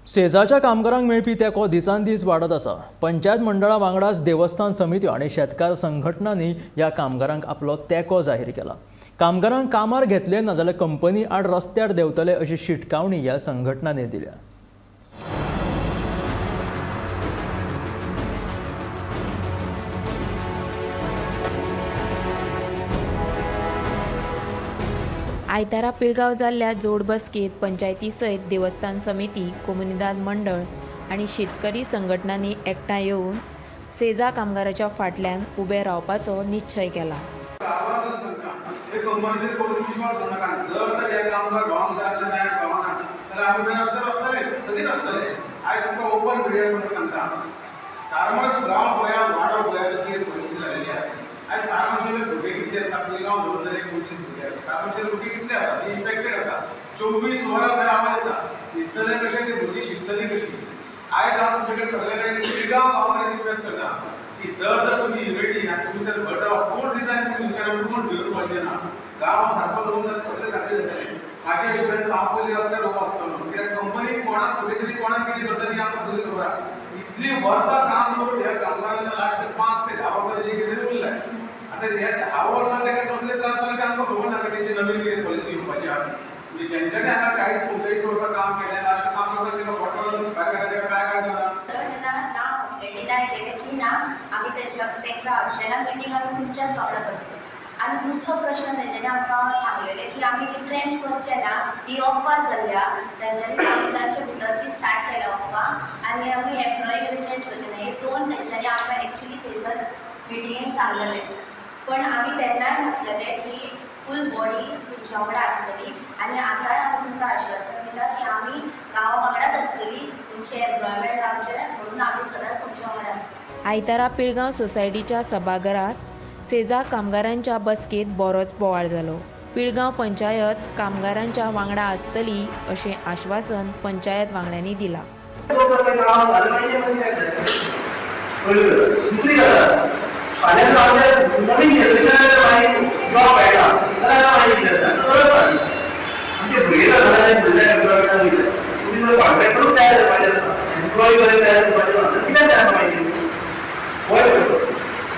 शेजारच्या कामगारांक मेळपी तेंको दिसान दीस वाडत आसा। पंचायत मंडळा वांगडाच देवस्थान समित्यो आनी शेतकार संघटनांनी ह्या कामगारांक आपलो तेंको जाहीर केला। कामगारांक कामार घेतले नाजाल्यार कंपनी आड रस्त्यार देंवतले अशी शिटकावणी ह्या संघटनांनी दिल्या। आयतारा पिळगांव जाल्ल्या जोड बसकेत पंचायती सयत देवस्थान समिती, कोमुनिदाद मंडळ आनी शेतकरी संघटनांनी एकठांय येवन सेजा कामगाराच्या फाटल्यान उबे रावपाचो निश्चय केला। आज सारांशाचे भुरगे कितले आसा पिळगांव धरून जर एक 25 भुरगे आसा सारांशाचे भुरगे कितले आसा ती इन्फेक्टेड आसा 24 वरां जर आवाज येता इतले कशे ती भुरगीं शिकतली कशी। आयज हांव तुमचे सगळे कडेन पिळगांव गांवांत रिक्वेस्ट करता की जर तुमी युनिटी आनी तुमी जर भट कोण डिजायन तुमी विचारून कोण भिवून वचचे ना। गांव सारको लोक जर सगळे सारके जातले म्हाज्या हिशोबान हांव पयलीं रस्त्यार उबो आसतलो कित्याक कंपनी कोणाक फुडें तरी कोणाक कितें करतली आमकां सगळी खबर आसा। इतली वर्सां काम करून ह्या कामगारांना लास्ट 5 ते 10 वर्सां तेजे कितें उरलें आता ह्या 10 वर्सां ताका कसले त्रास जाले ते आमकां खबर ना तेंची नवीन कितें पॉलिसी येवपाची आहा म्हणजे ज्यांच्यानी हांगा 40-45 वर्सां काम केलें लास्ट काम करता तिका बॉटल काय जाता की ना आम्ही त्यांच्या अर्जंट मिटींग आम्ही तुमच्याच वांगडा करतले। आणि दुसरो प्रश्न तेंच्यांनी आमकां सांगलेले की आमी रिट्रेंच करचे ना, ही अफवा चल्ल्या तेंच्यांनी तांचे भितर ती स्टार्ट केल्या अफवा आनी आमी एम्प्लॉई रिट्रेंच करचे ना, हे दोन तेंच्यांनी आमकां एक्चुअली थंयसर मिटिंगेक सांगलेले। पण आमी तेन्नाय म्हटलेले की फूल बॉडी तुमच्या वांगडा आसतली आनी आतां हांव तुमकां आश्वासन दिता की आमी गांवा वांगडाच आसतली, तुमचें एम्प्लॉयमेंट जावचें म्हणून आमी सदांच तुमच्या वांगडा आसतली। आयतारा पिळगांव सोसायटीच्या सभाघरात सेजा कामगारांच्या बसकेत बरोच बोवाळ जालो। पिळगांव पंचायत कामगारांच्या वांगडा आसतली अशें आश्वासन पंचायत वांगड्यांनी दिला।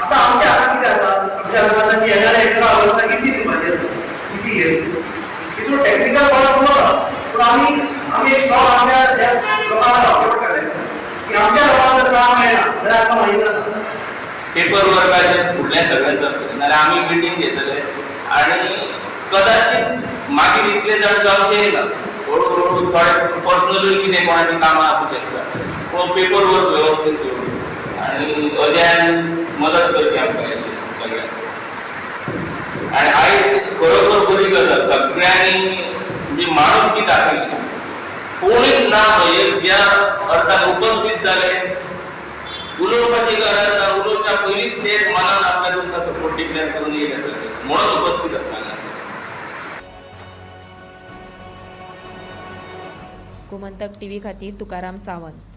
आता आमच्या हातात किती आसा आमच्या हातात येणाऱ्या एका अवस्था किती किती आहे तिथून टेक्निकल पण आम्ही एक जॉब आमच्या लोकांना सपोर्ट करायचं की आमच्या लोकांचं काम आहे ना जर आम्हाला माहिती पेपर वर्काचे फुडल्या सगळ्यांचं नाल्यार आम्ही मिटींग घेतले आणि कदाचित मागीर इतले जण जावचे ना हळूहळू थोडे पर्सनली कितें कोणाची कामां आसूं शकता पूण पेपर वर्क वेवस्थीत करून आणि अद्यान मदत करची आमकां सगळ्यांक। आणि आयज खरोखर बरी गजाल सगळ्यांनी जी माणुसकी दाखयली कोणीच ना ज्या अर्थान उपस्थित जाले उलोवपाची गरज ना उलोवच्या पयलींच ते मनान आपल्या तुमकां सपोर्ट डिक्लेअर करून येयले सगळे म्हणून उपस्थित आसा। गोमंतक टीव्ही खातीर तुकाराम सावंत।